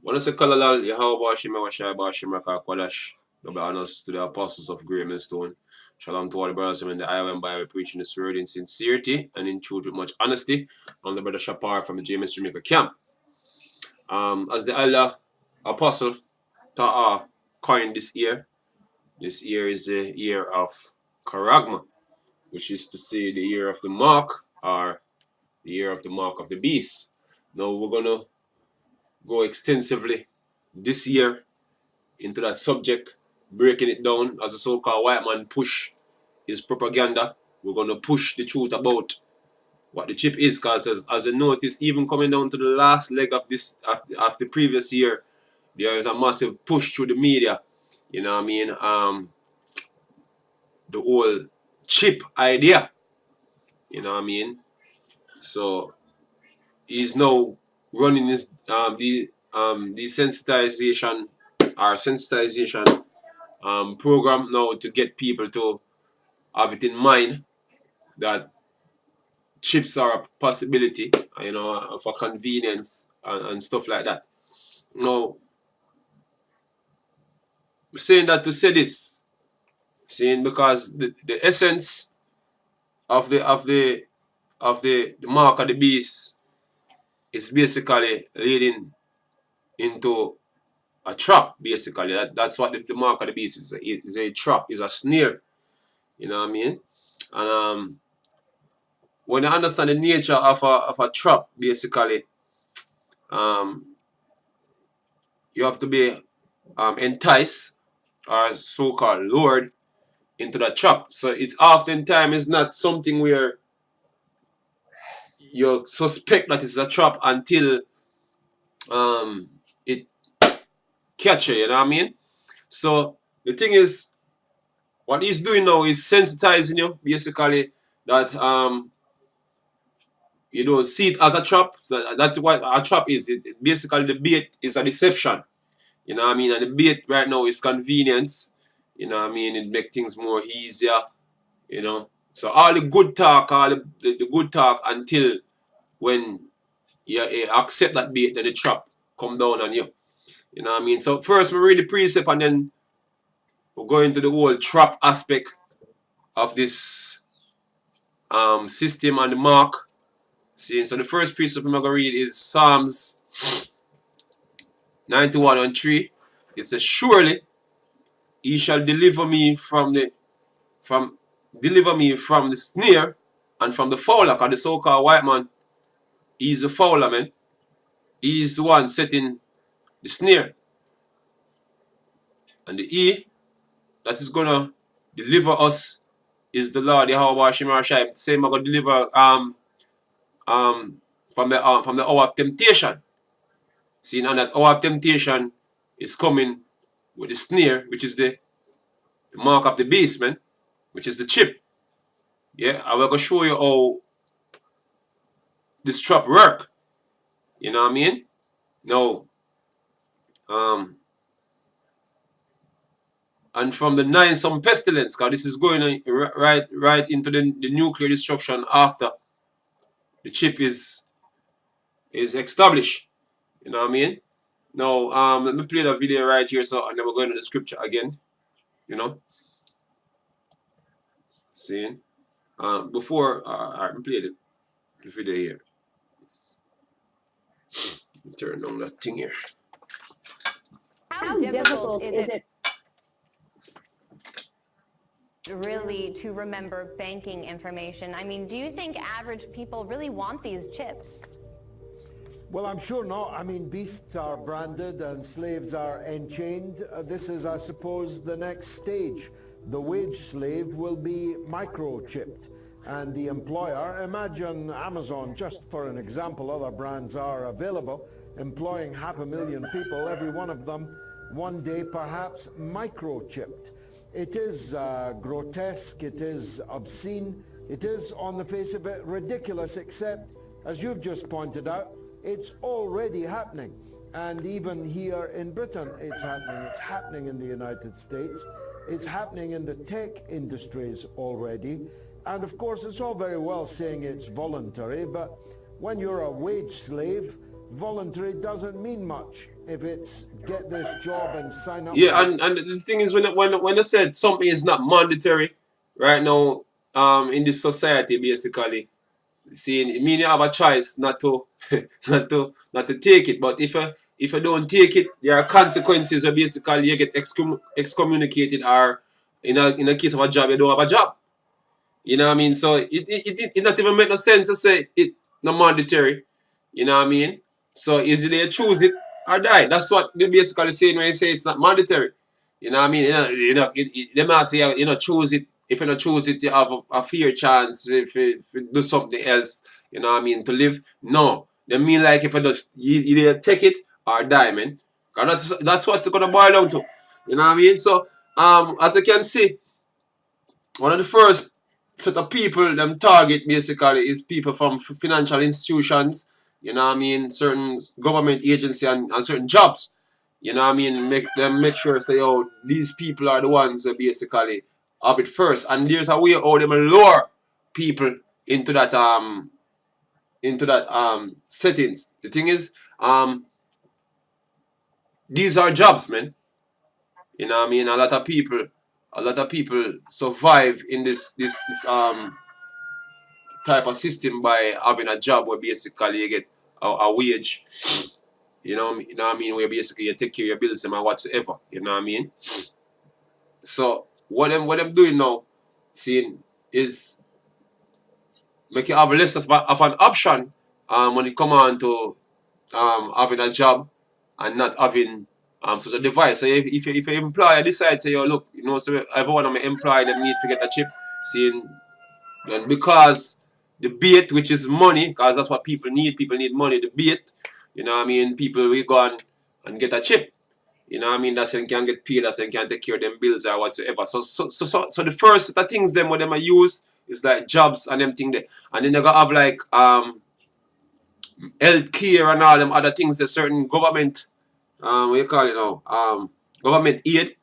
Wanna say Kalalal, Yahweh Shema Washai Bashim Raka Kwadash. Double honors to the apostles of Graham and Stone. Shalom to all the brothers in the Iowa and Bible preaching this word in sincerity and in truth with much honesty. I'm the brother Shapar from the James Jamaica camp. As the elder apostle Ta'a coined this year is the year of Charagma, which is to say the year of the mark or the year of the mark of the beast. Now we're gonna go extensively this year into that subject, breaking it down as a so-called white man push his propaganda. We're gonna push the truth about what the chip is, because as you notice, even coming down to the last leg of this of the previous year, there is a massive push through the media. You know what I mean? The whole chip idea. You know what I mean? So he's now running this desensitization or sensitization program now to get people to have it in mind that chips are a possibility, you know, for convenience and stuff like that. Now, we're saying that to say this, saying because the essence of the mark of the beast is basically leading into a trap. Basically, that's what the mark of the beast is. Is a trap, is a snare. You know what I mean? And when you understand the nature of a trap, basically, um, you have to be enticed or so-called lured into the trap. So it's oftentimes it's not something where you suspect that it's a trap until it catch you know what I mean? So the thing is, what he's doing now is sensitizing you, basically, that you don't see it as a trap. So that's what a trap is. Basically, the bait is a deception. You know what I mean? And the bait right now is convenience. You know what I mean? It makes things more easier. You know? So all the good talk, all the good talk until when you accept that bait, then the trap come down on you. You know what I mean? So first we read the precept and then we'll go into the whole trap aspect of this system and the mark. See, so the first precept I'm going to read is Psalms 91 and 3. It says, surely he shall deliver me from the snare and from the fowler, because the so-called white man, he's the fowler, man. He's the one setting the snare. And the E that is gonna deliver us is the Lord Yahweh Shemar. Same gonna deliver from the hour of temptation. Seeing on that hour of temptation is coming with the snare, which is the mark of the beast, man, which is the chip. Yeah, I will go show you how this trap work. You know what I mean? Now, and from the nine some pestilence, because this is going right into the nuclear destruction after the chip is established. You know what I mean? Now, let me play the video right here, so and then we're going to the scripture again. You know, see, before I play the video here. Turn on that thing here. How difficult is it really to remember banking information? I mean, do you think average people really want these chips? Well, I'm sure not. I mean, beasts are branded and slaves are enchained. This is, I suppose, the next stage. The wage slave will be microchipped. And the employer, imagine Amazon, just for an example, other brands are available, employing 500,000 people, every one of them, one day perhaps microchipped. It is grotesque, it is obscene, it is, on the face of it, ridiculous, except, as you've just pointed out, it's already happening. And even here in Britain, it's happening in the United States, it's happening in the tech industries already. And of course, it's all very well saying it's voluntary, but when you're a wage slave, voluntary doesn't mean much. If it's get this job and sign up. Yeah, and the thing is, when they said something is not mandatory right now, in this society, basically, seeing it mean you have a choice not to not to take it. But if you don't take it, there are consequences where basically you get excommunicated, or in a case of a job, you don't have a job. You know what I mean? So it not even make no sense to say it not mandatory. You know what I mean? So easily you choose it or die. That's what they basically saying when you say it's not mandatory. You know what I mean? They might say choose it. If you don't choose it, you have a fair chance if you do something else. You know what I mean? To live. No, they mean like if you either take it or die, man. Cause that's what it's gonna boil down to. You know what I mean? So as you can see, one of the first set of people them target basically is people from financial institutions, you know what I mean, certain government agency and certain jobs. You know what I mean? Make sure say, oh, these people are the ones who basically have it first. And there's a way how them lure people into that settings. The thing is, these are jobs, man. You know what I mean? A lot of people survive in this type of system by having a job where basically you get a wage. You know what I mean? Where basically you take care of your bills and whatsoever. You know what I mean? So what them doing now, seeing, is make you have less of an option when it come on to having a job and not having such a device. So if your employer decides, say, yo, look, you know, so every one of my employees them need to get a chip, seeing, then because the bait, which is money, because that's what people need money, the bait, you know what I mean, people will go and get a chip. You know what I mean? That's when can get paid, that's when can take care of them bills or whatsoever. So the first set of things them what them are use is like jobs and them thing there. And then they gotta have like health care and all them other things, there's certain government what you call it now? Government aid.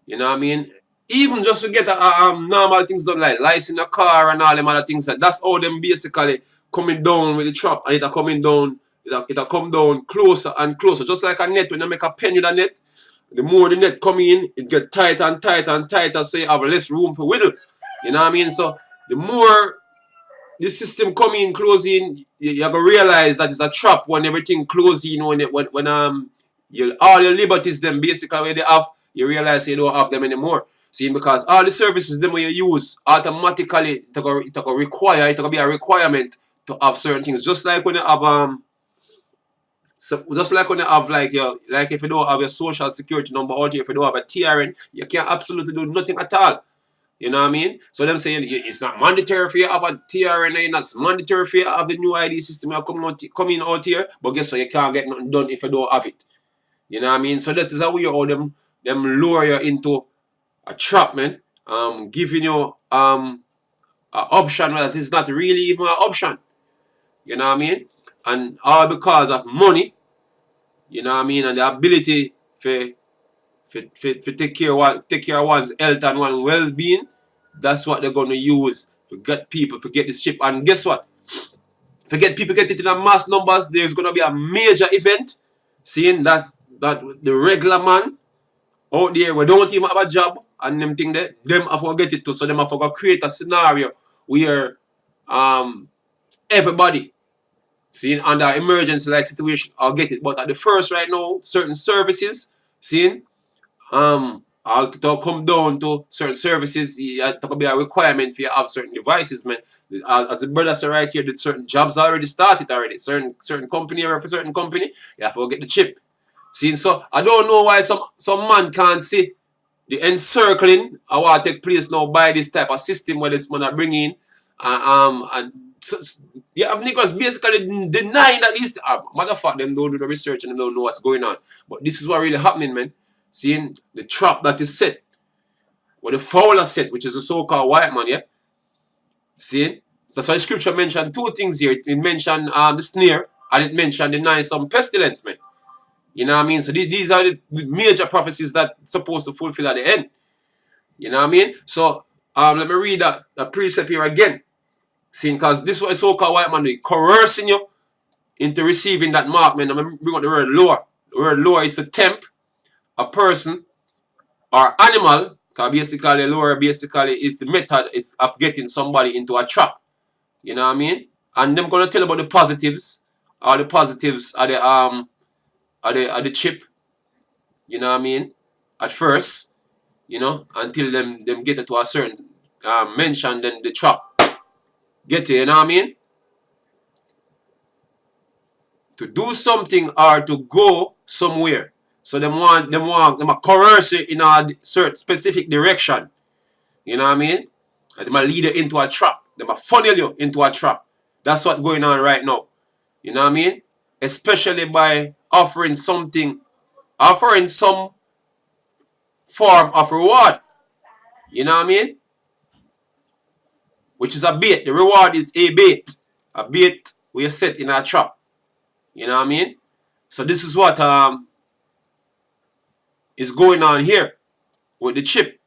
You know what I mean? Even just to get normal things done like license a car and all them other things. That's all them basically coming down with the trap, and it'll coming down, it'll come down closer and closer. Just like a net, when you make a pen with a net, the more the net come in, it get tighter and tighter and tighter, so you have less room for wiggle. You know what I mean? So the more the system come in, close in, you're gonna realize that it's a trap when everything close in, when all your liberties them basically where they have, you realize you don't have them anymore. See, because all the services them when you use automatically it's gonna be a requirement to have certain things. Just like when you have like if you don't have your social security number, or if you don't have a TRN, you can't absolutely do nothing at all. You know what I mean? So them saying it's not mandatory for you to have a TRN, it's mandatory for you to have the new ID system coming out here, but guess what, you can't get nothing done if you don't have it. You know what I mean? So this is how we how them lure you into a trap, man. Giving you an option that is not really even an option. You know what I mean? And all because of money. You know what I mean? And the ability for take care of one's health and one's well-being. That's what they're gonna use to get people to get this chip. And guess what? To get people get it in a mass numbers, there's gonna be a major event. Seeing that the regular man out there we don't even have a job and them thing there, them have to get it too. So them have to create a scenario where everybody seeing under emergency like situation I'll get it. But at the first right now, certain services, seeing I'll come down to certain services, it could be a requirement for you to have certain devices, man. As the brother said right here, that certain jobs already started already. Certain company or for certain company, you have to go get the chip. See, so I don't know why some man can't see the encircling I want to take place now by this type of system where this man are bringing and so, you have niggas basically denying that these matter of fact them don't do the research and they don't know what's going on. But this is what really happening, man. Seeing the trap that is set, or the Fowler set, which is the so-called white man, yeah. See, that's why the scripture mentioned two things here. It mentioned the snare and it mentioned the nice pestilence, man. You know what I mean? So these are the major prophecies that supposed to fulfill at the end. You know what I mean? So let me read that precept here again. See, because this is what so-called white man doing, coercing you into receiving that mark, man, I'm going to bring out the word lower. The word lower is to tempt a person or animal, because basically lower basically is the method is of getting somebody into a trap. You know what I mean? And them gonna tell about the positives, or the positives are the chip, you know what I mean? At first, you know, until them get it to a certain mention, then the trap get it, you know what I mean? To do something or to go somewhere. So them a coerce you in a certain specific direction. You know what I mean? And them a lead you into a trap. Them a funnel you into a trap. That's what's going on right now. You know what I mean? Especially by offering some form of reward. You know what I mean? Which is a bait. The reward is a bait. A bait we are set in a trap. You know what I mean? So this is what is going on here with the chip.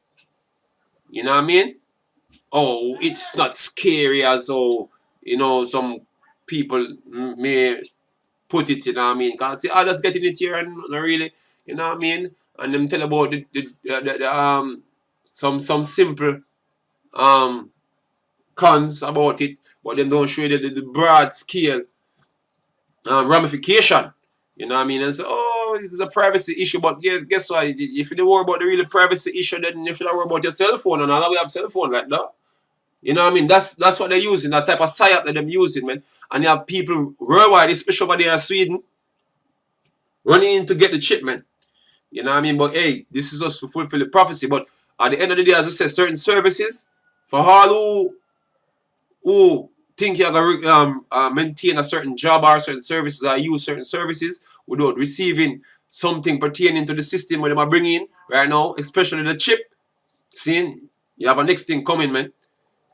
You know what I mean? Oh, it's not scary as though, you know, some people may put it, you know what I mean? Because see, others getting it here and not really, you know what I mean? And them tell about some simple cons about it, but them don't show you the broad scale ramification. You know what I mean? And say, oh, this is a privacy issue, but guess what? If you don't worry about the real privacy issue, then you should worry about your cell phone, and all we have cell phone like that. You know what I mean? That's what they're using, that type of psyop that they're using, man. And you have people worldwide, especially over there in Sweden, running in to get the chip, man. You know what I mean? But hey, this is us to fulfill the prophecy. But at the end of the day, as I said, certain services, for all who think you're going to maintain a certain job or certain services or use certain services without receiving something pertaining to the system where they are bringing in right now, especially the chip, seeing you have a next thing coming, man.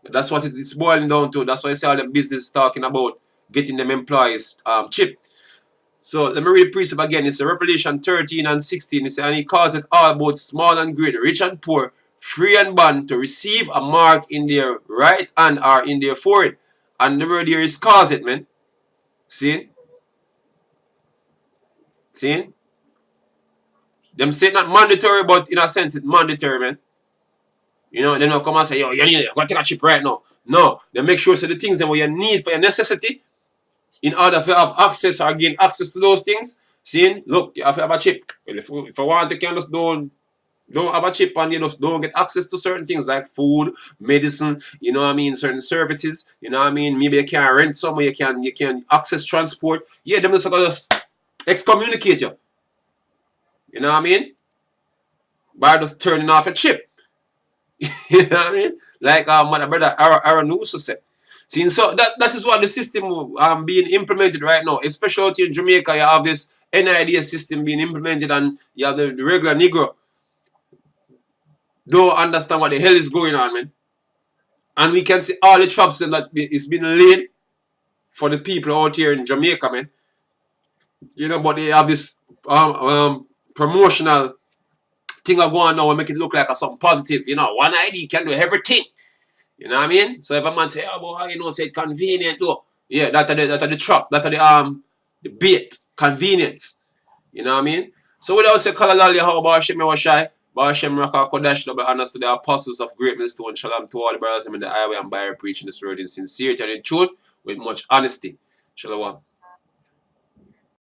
That's what it's boiling down to. That's why I say all the business talking about getting them employees chip. So let me read the precept again. It's Revelation 13 and 16. It says, and he causeth all, both small and great, rich and poor, free and bond, to receive a mark in their right hand or in their forehead. And the word here is cause it, man. See? See? Them say not mandatory, but in a sense it's mandatory, man. You know, they don't come and say, yo, you need it, I'm going to take a chip right now. No, they make sure so the things that you need for your necessity, in order to have access or gain access to those things, see, look, you have to have a chip. Well, if I want to, can just don't have a chip and you just don't get access to certain things like food, medicine, you know what I mean, certain services, you know what I mean, maybe you can rent somewhere, you can access transport. Yeah, them just going to just excommunicate you. You know what I mean? By just turning off a chip. You know what I mean? Like my brother Aaron also said. See, so that is what the system being implemented right now. Especially out here in Jamaica, you have this NIDS system being implemented, and you have the regular Negro don't understand what the hell is going on, man. And we can see all the traps that is being laid for the people out here in Jamaica, man. You know, but they have this promotional thing going now and make it look like something positive. You know, one ID can do everything. You know what I mean? So if a man say, oh boy, you know, say it's convenient though. Yeah, that's the trap, that's the bait, convenience. You know what I mean? So without say Kalalali, how about Hashem Washai, Hashem Raka Kodash, double honors to the apostles of greatness to and shalom to all the brothers in the highway and by preaching this word in sincerity and in truth with much honesty. Shalom.